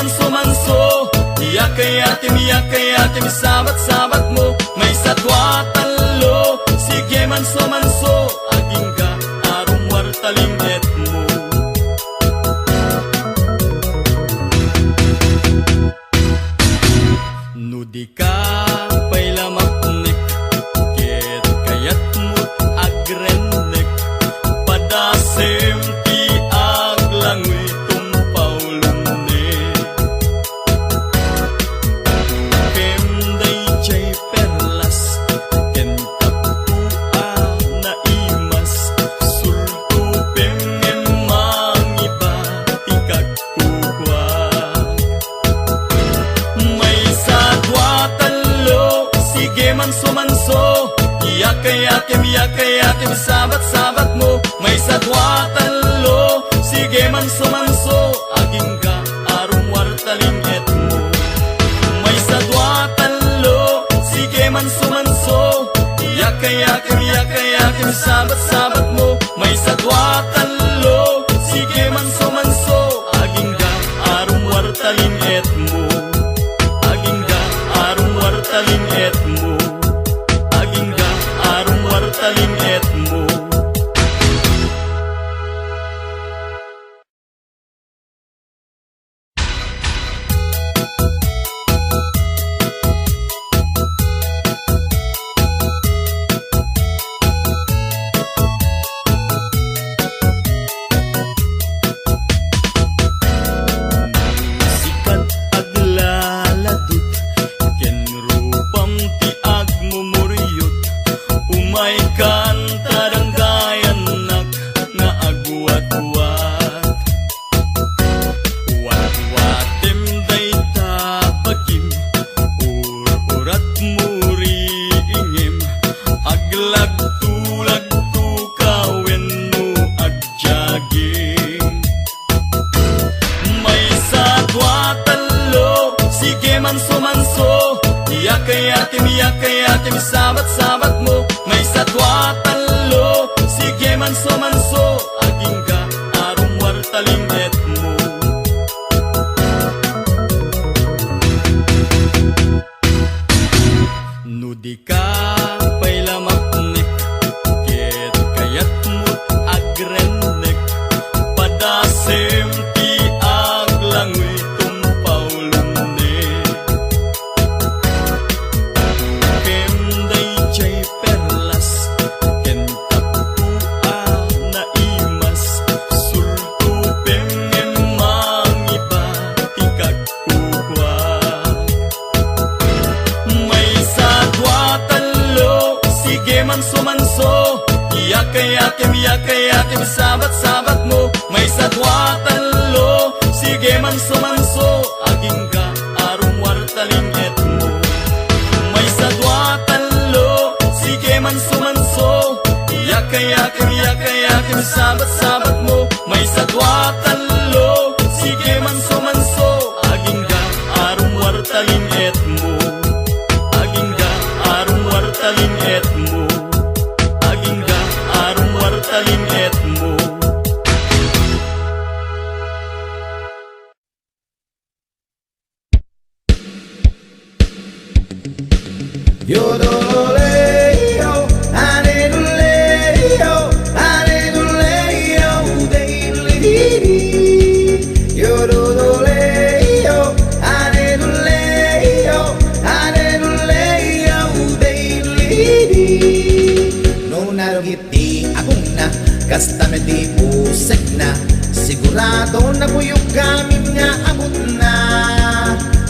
manso-manso. Yakay-yatim, sabat-sabat mo. May satwa talo. Sige manso-manso. Aging ka, arong wartaling et mo. Nudi ka pa'y lamapnik. Ket kayat mo agrennek. Padasem ti aglangoy tumpaw lumne. Kemday chay perlas. Kentapua na imas. Sulto pengen mangiba tikag kukwak. May satwa talo. Sige manso-manso. Yakay-yatim, sabat-sabat mo. May satwa talo. Sige manso-manso. Aging ka, arong wartaling et mo. May satwa talo. Sige manso-manso. Yakay-yatim, sabat-sabat mo. May satwa talo. Sige manso-manso. Aging ka, arong wartaling et mo. Aging ka, arong wartaling et mo. Aging ka, arong wartaling et mo. Sikat aglaladot. Ken rupam ti agmumuryot. Umay kantarang gayanak nga agwat-wat. Wat-watem day tapakim. Urat muri ingim. Aglag-tulag-tu kawen mo agjaging. May satwa talo. Sige manso-manso. Yakay-yatim, sabat-sabat mo. May satwa talo. Sige manso-manso. Aging ka, arong wartaling et mo. Nudi ka pa'y lamapnik. Ket kayat mo agrennek. Padasem ti aglangoy tumpaw lumne. Kemday chay perlas. Kentapua na imas. Sulto pengen mangiba tikag kukwak. May satwa talo. Sige manso-manso. Yakay-yatim, sabat-sabat mo. May satwa talo. Sige manso-manso. Aging ka, arong wartaling et mo. May satwa talo. Sige manso-manso. Yakay-yatim, sabat-sabat mo. May satwa talo. Sige manso-manso. Aging ka, arong wartaling et mo. Aging ka, arong wartaling et mo. Aging ka, arong wartaling et mo. Yodeleo, aleluleo, aleluleo, deilidi. Yodeleo, aleluleo, aleluleo, deilidi. No narugiti akong na, kasta di pusek na. Sigurado na buyog kami nga abot na.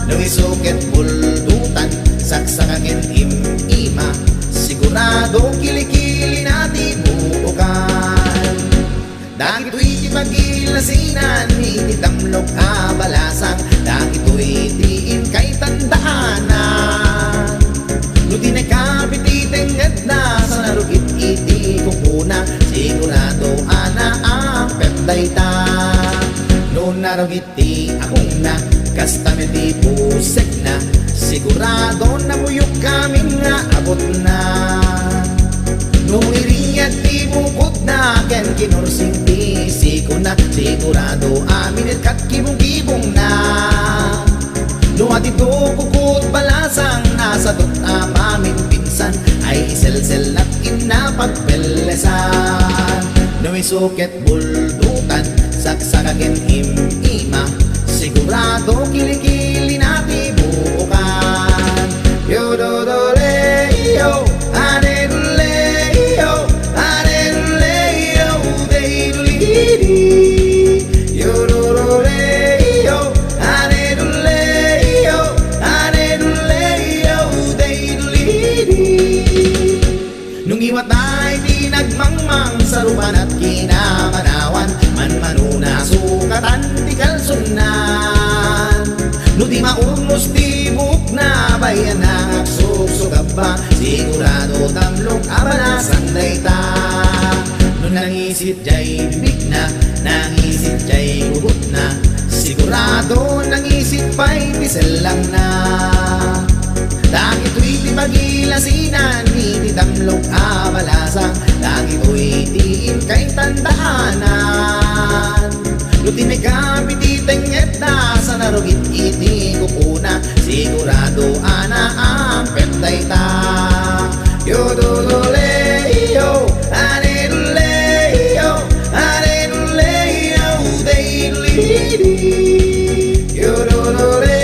Nung isukit buldutan, saksakangin im-ima. Sigurado kilikili na di buukan. Dagito'y magilasinan, ititamlok kabalasang. Dagito'y diin kay tandaanan. Nuti na kabititengad na, sa narugit iti kukuna. Sigurado ana ang pepday ta. No narugiti akong na, kasta di pusek na. Sigurado na buyog kami nga abot na. Nung iriyat di bukod na, ken kinursing ti siko na. Sigurado amin at katkibong-kibong na. Matito kukut balasang nasa dot aming pinsan ay iselsel at inapagpelesan. Nuisuket buldutan saksakakin ima sigurado kilikili nati buukan. Yo do do le yo ane do le yo ane do le yo de do li di. Yo do do le yo ane do le yo ane do le yo de do li di. Nung iwat ay di nagmangmang sa rupan at kinamanawan, manmanuna sukatan di kalsunan. No di maurnos di buk na bayan na susugab ba, sigurado tamlong abanasan dayta. No nangisit jay bibig na, nangisit jay gugut na, sigurado nangisit pa'y tisel lang na. Lagi to'y di pagilasinan, hindi damlong abalasang, lagi to'y tiin kay tandaanan. Lutin ay gamit itengit na, sa narugit iti kupuna, sigurado ana ang petay ta. Yo do do le yo, ane do le yo, ane do le yo, de do li di. Yo do do le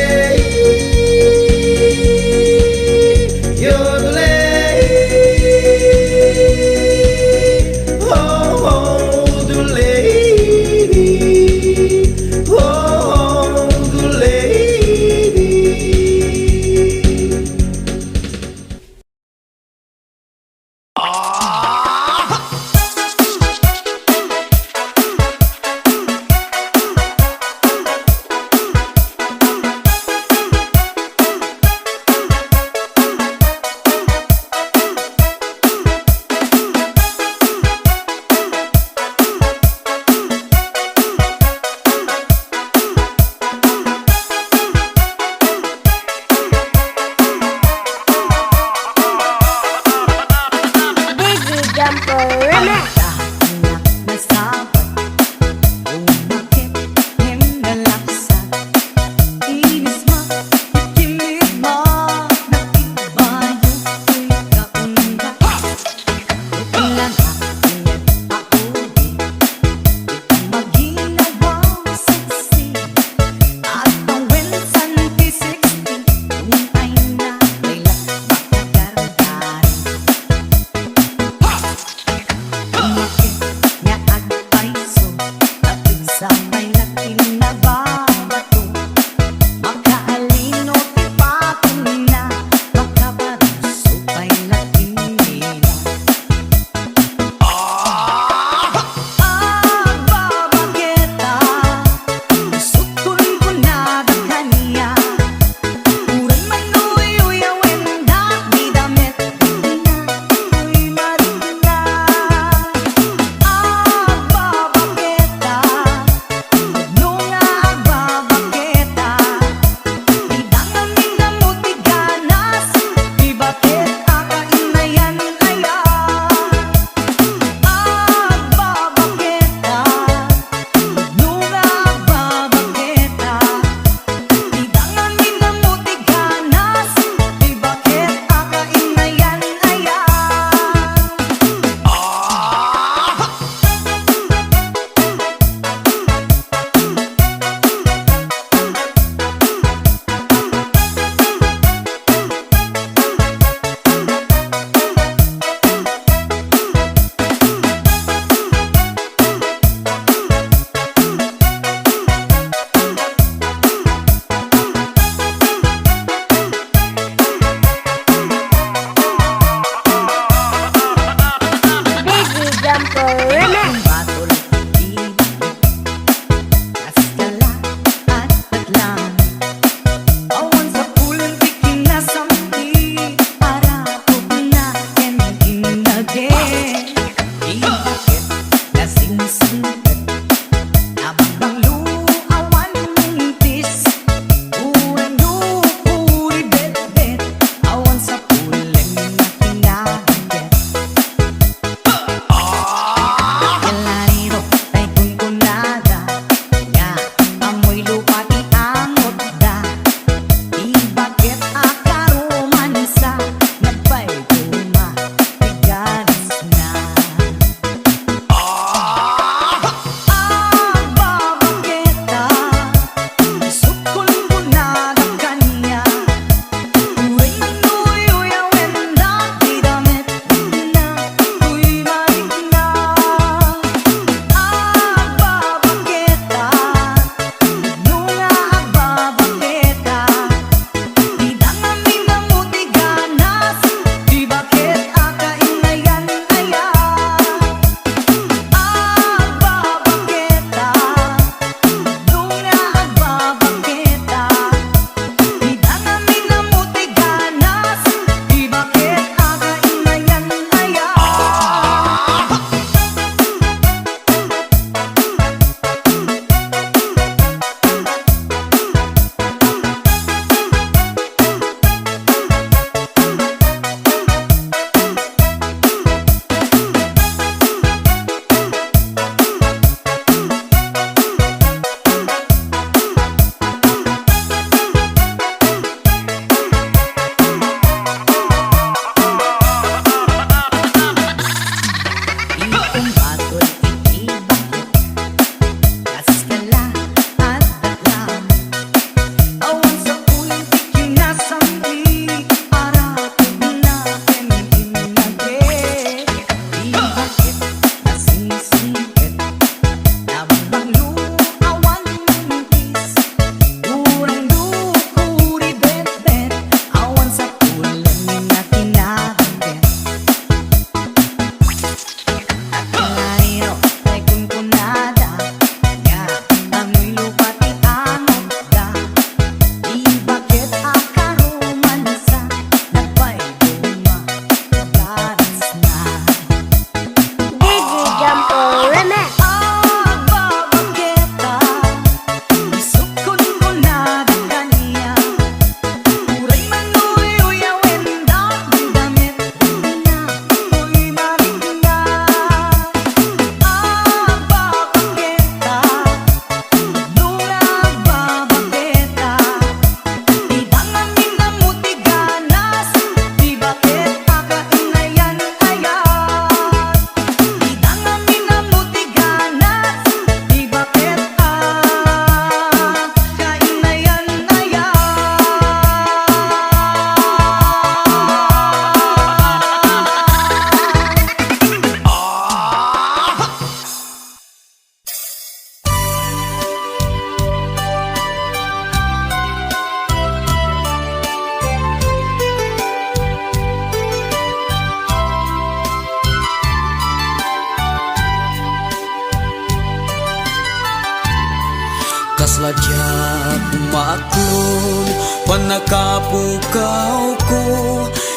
Kasladyak maaklon panakapukaw ko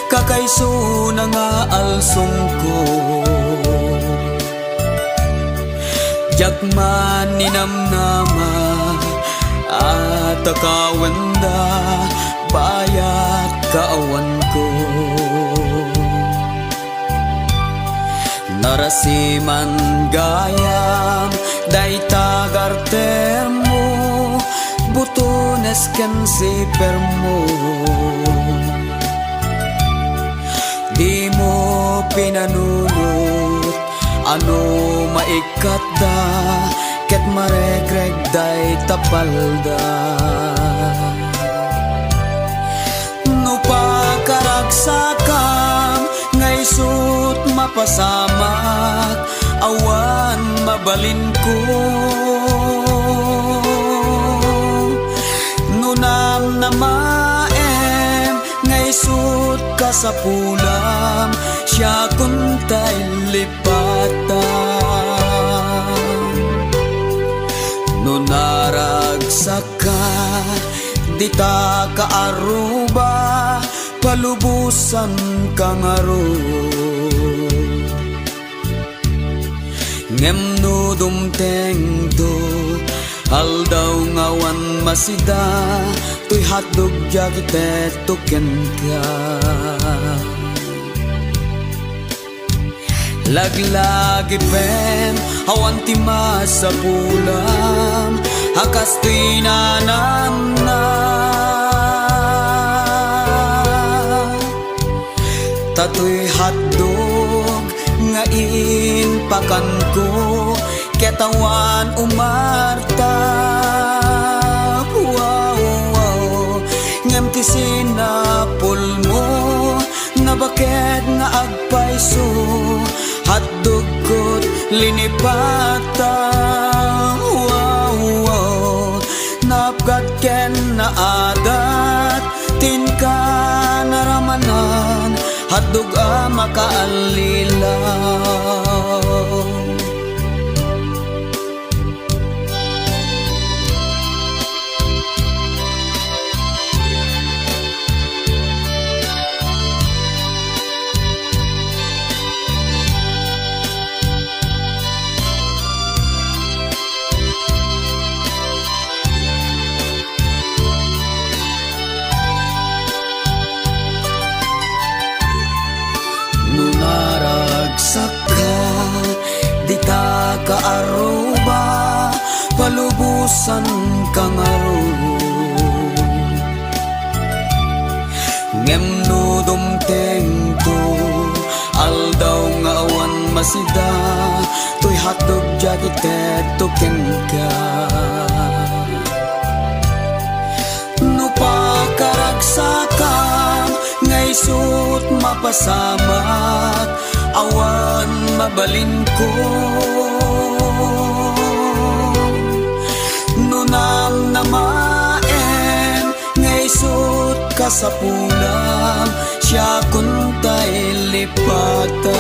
kakaiso na nga alsong ko Jakman ninamnama at akawanda bayat kaawan ko Narasiman gayam day tagarter mo butones ken si permo Di mo pinanunot ano maikata ket maregreg day tapalda No pakaragsakam ngay sut mapasamak awan mabalin ko Nunam na maem ngay sut kasapulam siya kuntay lipatan Nunaragsaka dita kaaruba palubusan kang aro Ngem no dumteng do aldaw ngawan masida tuy hatdog jagite tuken ka Laglagi pen awan tima sa pulam akas tuy nanam na Tatoy hatdog nga inpakan ko ketawan umarta wow ngem ti sinapol mo na bakit nga agpaiso hatdog kot linipata wow napgat ken na adat tinka naramanan hatdog makaalilaw Nunaragsaka dita kaaruba palubusan kang aro Ngem no dumteng to aldaw nga awan masida tuy hatdog jagite tuken ka No pakaragsakam ngay sut mapasamak awan mabalin ko Nunam na maen ngay sut kasapulam siya kuntay lipatan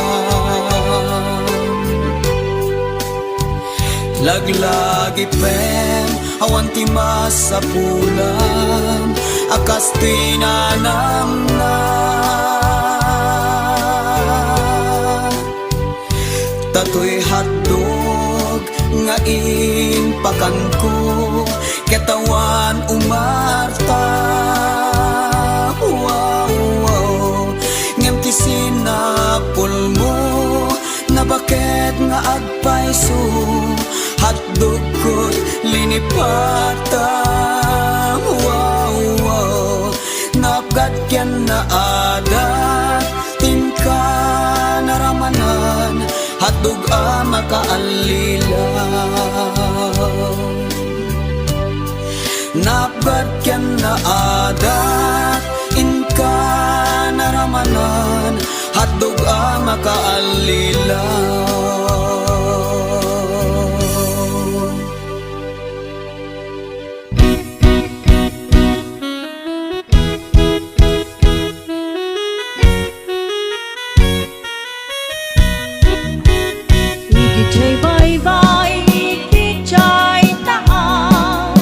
Laglagi pen awan timas sa pulam akas tinanam na Tatoy hatdog nga inpakan ko ketawan umarta wow ngem ti sinapol mo na bakit nga agpaiso hatdog kot linipata wow napgat ken na adat tinka naramanan hatdog makaalilaw napgat ken na adat inka naramanan hatdog makaalilaw Ikichay bye-bye, ikichay taang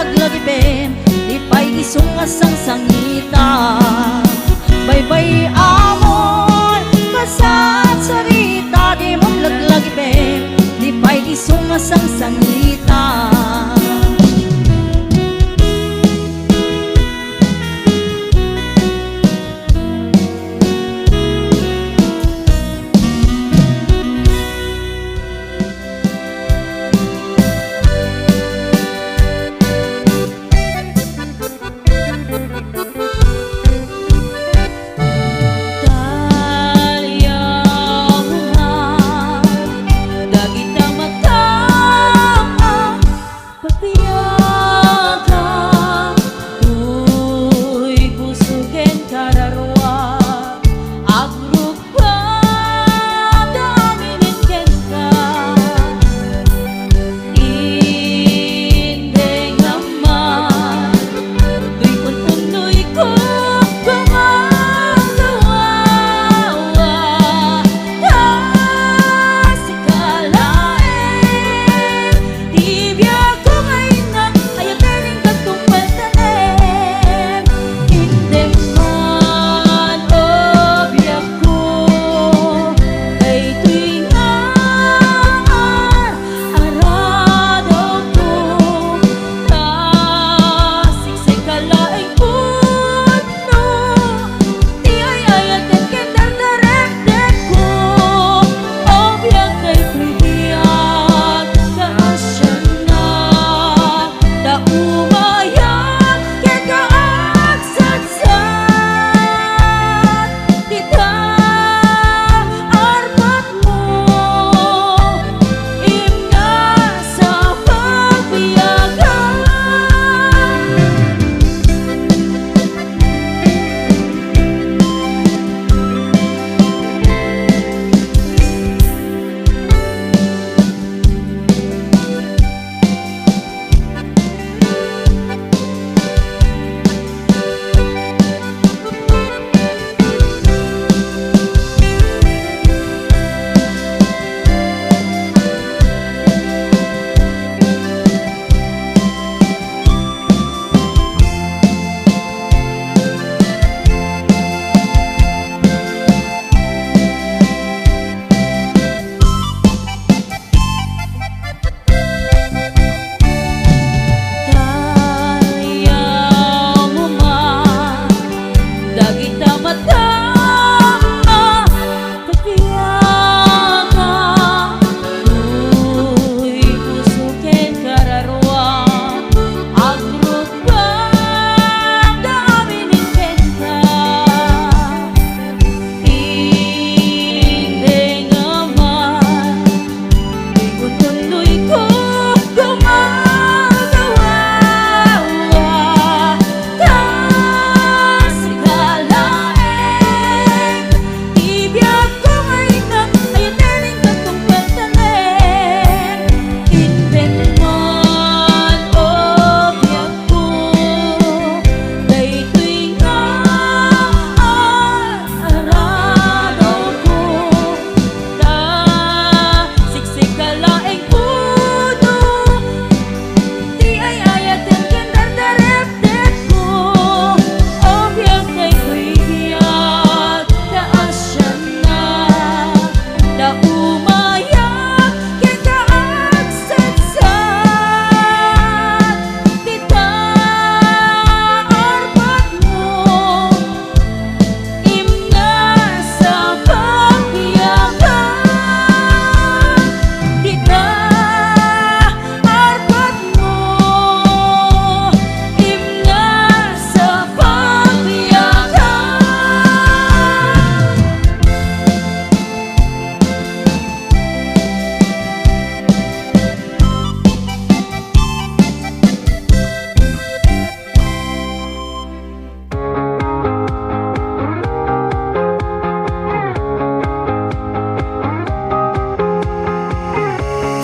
laglagi bem di pay isungas ang sangita. Baybay amon kasat sarita di mo laglagi bem di pay isungas ang sangita.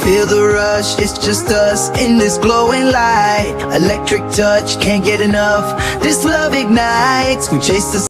Feel the rush, it's just us in this glowing light. Electric touch, can't get enough. This love ignites, we chase the